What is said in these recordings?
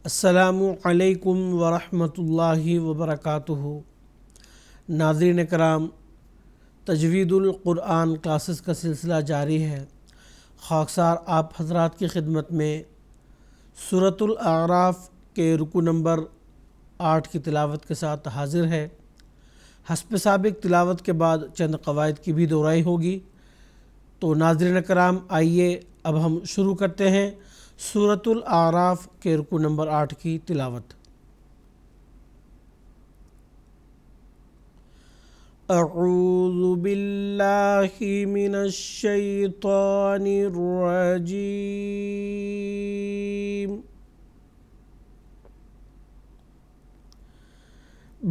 السلام علیکم ورحمۃ اللہ وبرکاتہ۔ ناظرین کرام، تجوید القرآن کلاسز کا سلسلہ جاری ہے۔ خاکسار آپ حضرات کی خدمت میں سورۃ الاعراف کے رکوع نمبر 8 کی تلاوت کے ساتھ حاضر ہے۔ حسب سابق تلاوت کے بعد چند قواعد کی بھی دہرائی ہوگی۔ تو ناظرین کرام، آئیے اب ہم شروع کرتے ہیں سورۃ الاعراف کے رکوع نمبر 8 کی تلاوت۔ اعوذ باللہ من الشیطان الرجیم،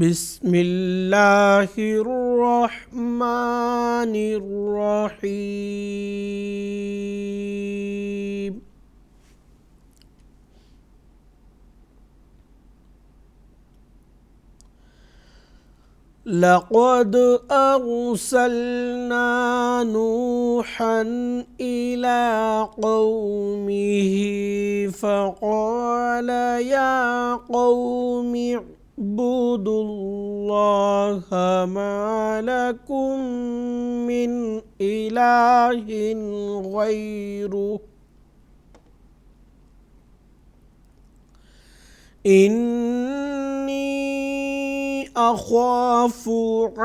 بسم اللہ الرحمن الرحیم۔ لقد أرسلنا نوحا إلى قومه فقال يا قوم اعبدوا الله ما لكم من إله غيره إني أخاف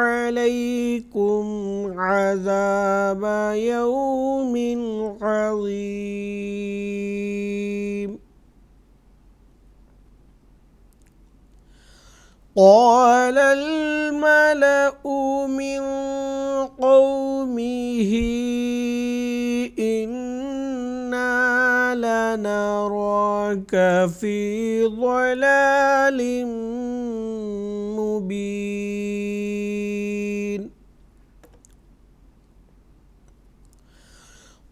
عليكم عذاب يوم عظيم۔ قال الملأ من قومه إنا لنراك في ضلال مبين۔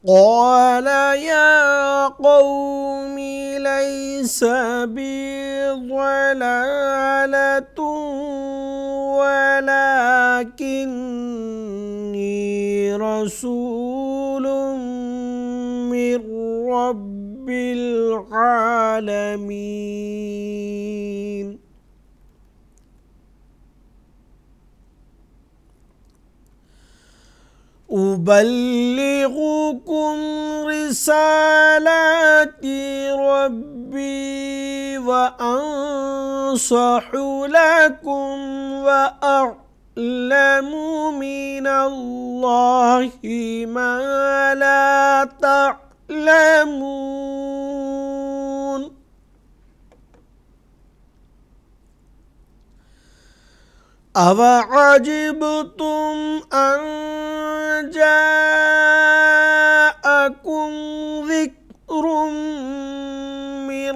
قال يا قوم ليس بي ضلالة ولكني رسول من رب العالمين۔ أبلغكم رسالات ربي وأنصح لكم وأعلم من الله ما لا تعلمون۔ أَوَعَجِبْتُمْ أَنْ جَاءَكُمْ ذِكْرٌ مِّن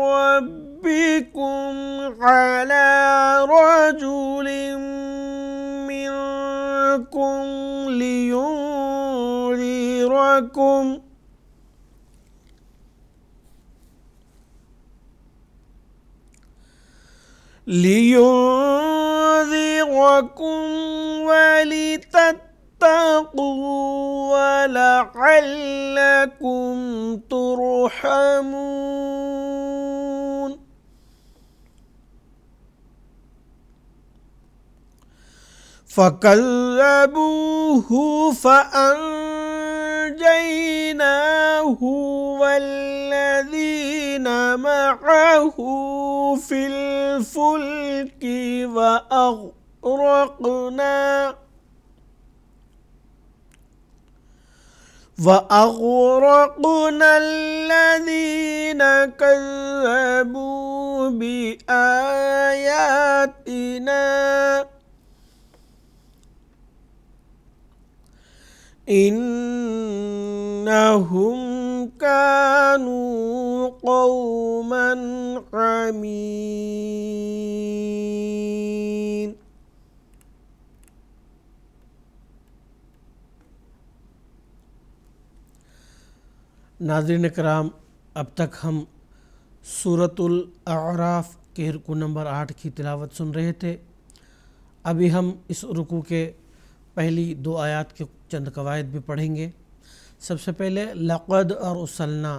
رَّبِّكُمْ عَلَى رَجُلٍ مِّنكُمْ لينذركم ولتتقوا ولعلكم ترحمون۔ فكذبوه فأنجيناه والذين معه في الفلك وأغرقنا الذين كذبوا بآياتنا إنهم كانوا قوما عمين۔ ناظرین کرام، اب تک ہم سورۃ الاعراف کے رکوع نمبر 8 کی تلاوت سن رہے تھے۔ ابھی ہم اس رکوع کے پہلی 2 آیات کے چند قواعد بھی پڑھیں گے۔ سب سے پہلے لقد ارسلنا،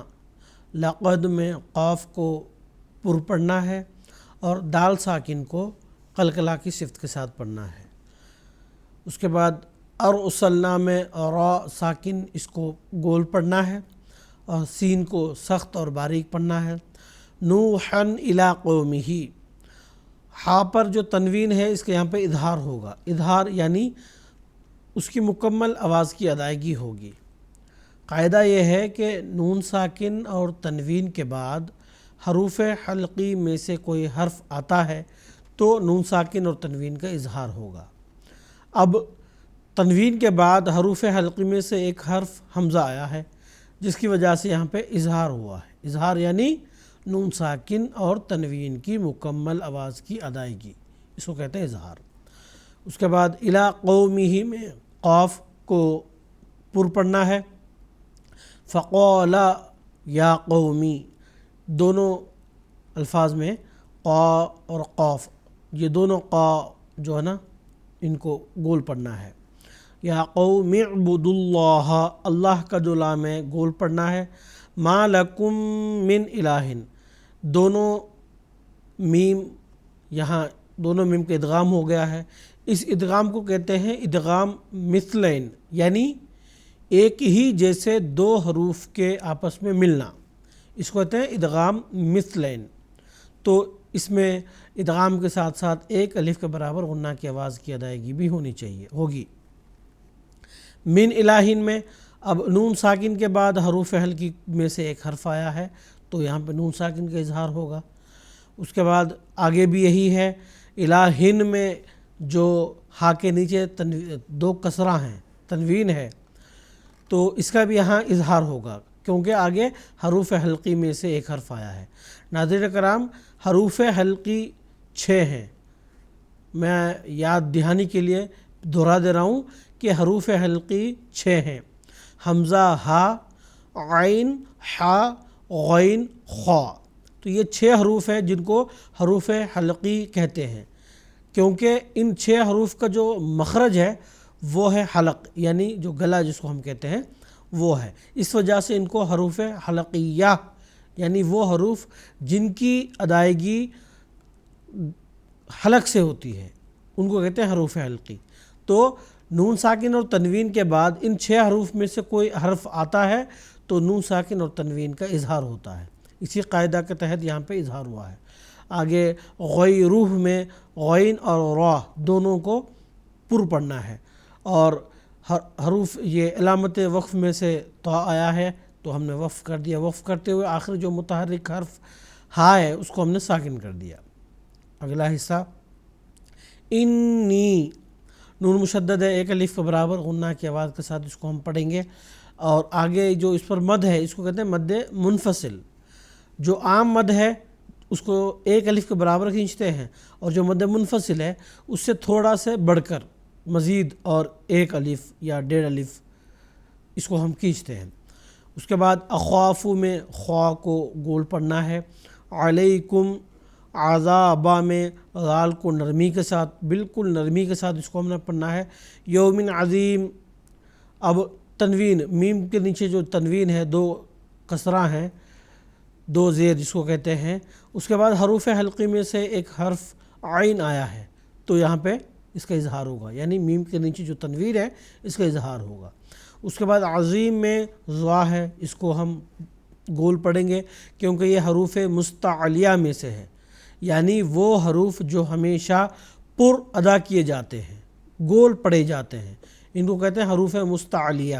لقد میں قاف کو پر پڑھنا ہے، اور دال ساکن کو قلقلہ کی صفت کے ساتھ پڑھنا ہے۔ اس کے بعد ارسلنا میں را ساکن اس کو گول پڑھنا ہے، اور سین کو سخت اور باریک پڑھنا ہے۔ نوحًا الی قومہ، ہا پر جو تنوین ہے اس کے یہاں پہ اظہار ہوگا، اظہار یعنی اس کی مکمل آواز کی ادائیگی ہوگی۔ قاعدہ یہ ہے کہ نون ساکن اور تنوین کے بعد حروف حلقی میں سے کوئی حرف آتا ہے تو نون ساکن اور تنوین کا اظہار ہوگا۔ اب تنوین کے بعد حروف حلقی میں سے ایک حرف حمزہ آیا ہے، جس کی وجہ سے یہاں پہ اظہار ہوا ہے۔ اظہار یعنی نون ساکن اور تنوین کی مکمل آواز کی ادائیگی، اس کو کہتے ہیں اظہار۔ اس کے بعد الی قومہ میں قاف کو پر پڑھنا ہے۔ فقال یا قومی، دونوں الفاظ میں قا اور قاف، یہ دونوں قا جو ہے نا ان کو گول پڑھنا ہے۔ یا قوم اعبدوا اللہ، اللہ کا جو لام ہے گول پڑھنا ہے۔ ما لکم من الہ، دونوں میم یہاں دونوں میم کا ادغام ہو گیا ہے۔ اس ادغام کو کہتے ہیں ادغام مثلین، یعنی ایک ہی جیسے دو حروف کے آپس میں ملنا، اس کو کہتے ہیں ادغام مثلین۔ تو اس میں ادغام کے ساتھ ساتھ ایک الف کے برابر غنہ کی آواز کی ادائیگی بھی ہوگی۔ من الہین میں اب نون ساکن کے بعد حروف حلقی میں سے ایک حرف آیا ہے تو یہاں پہ نون ساکن کا اظہار ہوگا۔ اس کے بعد آگے بھی یہی ہے، الہین میں جو ہا کے نیچے دو کسرہ ہیں، تنوین ہے، تو اس کا بھی یہاں اظہار ہوگا کیونکہ آگے حروف حلقی میں سے ایک حرف آیا ہے۔ ناظرین کرام، حروف حلقی 6 ہیں، میں یاد دہانی کے لیے دہرا دے رہا ہوں کہ حروف حلقی 6 ہیں۔ حمزہ، ہا، عین، حا، غین، خا، تو یہ 6 حروف ہیں جن کو حروف حلقی کہتے ہیں، کیونکہ ان 6 حروف کا جو مخرج ہے وہ ہے حلق، یعنی جو گلا جس کو ہم کہتے ہیں وہ ہے۔ اس وجہ سے ان کو حروف حلقیہ، یعنی وہ حروف جن کی ادائیگی حلق سے ہوتی ہے ان کو کہتے ہیں حروف حلقی۔ تو نون ساکن اور تنوین کے بعد ان 6 حروف میں سے کوئی حرف آتا ہے تو نون ساکن اور تنوین کا اظہار ہوتا ہے، اسی قاعدہ کے تحت یہاں پہ اظہار ہوا ہے۔ آگے غیروہ میں غین اور را دونوں کو پر پڑھنا ہے، اور حروف یہ علامت وقف میں سے طا آیا ہے تو ہم نے وقف کر دیا، وقف کرتے ہوئے آخر جو متحرک حرف ہا ہے اس کو ہم نے ساکن کر دیا۔ اگلا حصہ انی، نون مشدد ہے، ایک الف کے برابر غنہ کی آواز کے ساتھ اس کو ہم پڑھیں گے، اور آگے جو اس پر مد ہے اس کو کہتے ہیں مد منفصل۔ جو عام مد ہے اس کو ایک الف کے برابر کھینچتے ہیں، اور جو مد منفصل ہے اس سے تھوڑا سے بڑھ کر مزید اور ایک الف یا 1.5 الف اس کو ہم کھینچتے ہیں۔ اس کے بعد اخوافو میں خوا کو گول پڑھنا ہے۔ علیکم، عذابا میں غال کو نرمی کے ساتھ، بالکل نرمی کے ساتھ اس کو ہم نے پڑھنا ہے۔ یومن عظیم، اب تنوین، میم کے نیچے جو تنوین ہے 2 کسرہ ہیں، 2 زیر جس کو کہتے ہیں، اس کے بعد حروف حلقی میں سے ایک حرف عین آیا ہے تو یہاں پہ اس کا اظہار ہوگا، یعنی میم کے نیچے جو تنوین ہے اس کا اظہار ہوگا۔ اس کے بعد عظیم میں ضا ہے، اس کو ہم گول پڑھیں گے کیونکہ یہ حروف مستعلیہ میں سے ہے، یعنی وہ حروف جو ہمیشہ پر ادا کیے جاتے ہیں، گول پڑھے جاتے ہیں، ان کو کہتے ہیں حروف مستعلیہ،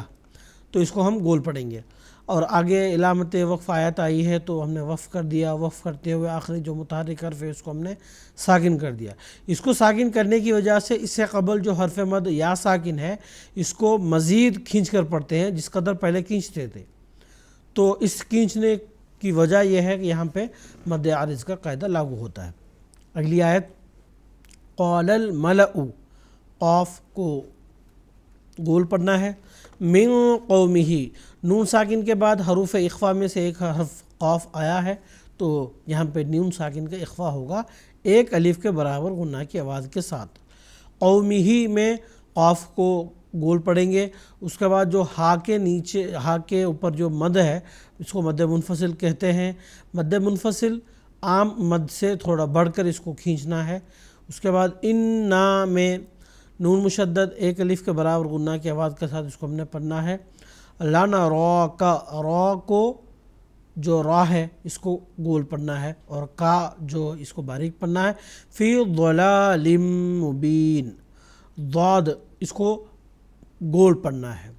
تو اس کو ہم گول پڑھیں گے۔ اور آگے علامت وقف آیت آئی ہے تو ہم نے وقف کر دیا، وقف کرتے ہوئے آخری جو متحرک حرف ہے اس کو ہم نے ساکن کر دیا۔ اس کو ساکن کرنے کی وجہ سے اس سے قبل جو حرف مد یا ساکن ہے اس کو مزید کھینچ کر پڑھتے ہیں جس قدر پہلے کھینچتے تھے، تو اس کھینچنے کی وجہ یہ ہے کہ یہاں پہ مد عارض کا قاعدہ لاگو ہوتا ہے۔ اگلی آیت قال الملأ، قاف کو گول پڑھنا ہے۔ من قومہ، نون ساکن کے بعد حروف اخفا میں سے ایک حرف قاف آیا ہے تو یہاں پہ نون ساکن کا اخفا ہوگا ایک الف کے برابر غنہ کی آواز کے ساتھ۔ قومہ میں قاف کو گول پڑھیں گے۔ اس کے بعد جو ہا کے نیچے، ہا کے اوپر جو مد ہے اس کو مد منفصل کہتے ہیں۔ مد منفصل عام مد سے تھوڑا بڑھ کر اس کو کھینچنا ہے۔ اس کے بعد انا میں نون مشدد ایک الف کے برابر غنہ کی آواز کے ساتھ اس کو ہم نے پڑھنا ہے۔ لنراک، را کو جو را ہے اس کو گول پڑھنا ہے، اور کا جو اس کو باریک پڑھنا ہے۔ فی ضلال مبین، ضاد اس کو گول پڑھنا ہے،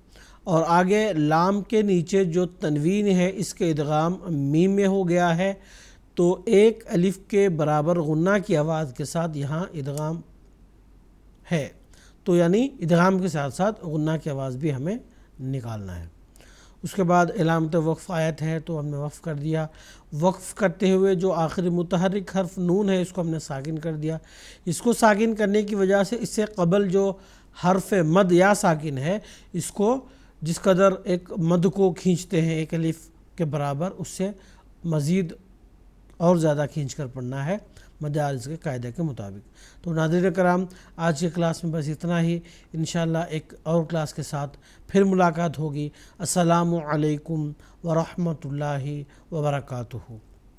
اور آگے لام کے نیچے جو تنوین ہے اس کے ادغام میم میں ہو گیا ہے، تو ایک الف کے برابر غنہ کی آواز کے ساتھ یہاں ادغام ہے، تو یعنی ادغام کے ساتھ ساتھ غنہ کی آواز بھی ہمیں نکالنا ہے۔ اس کے بعد علامت وقف آیت ہے تو ہم نے وقف کر دیا۔ وقف کرتے ہوئے جو آخری متحرک حرف نون ہے اس کو ہم نے ساکن کر دیا۔ اس کو ساکن کرنے کی وجہ سے اس سے قبل جو حرف مد یا ساکن ہے اس کو جس قدر ایک مد کو کھینچتے ہیں ایک الف کے برابر، اس سے مزید اور زیادہ کھینچ کر پڑھنا ہے مدارس کے قاعدے کے مطابق۔ تو ناظرین کرام، آج کی کلاس میں بس اتنا ہی، انشاءاللہ ایک اور کلاس کے ساتھ پھر ملاقات ہوگی۔ السلام علیکم ورحمۃ اللہ وبرکاتہ۔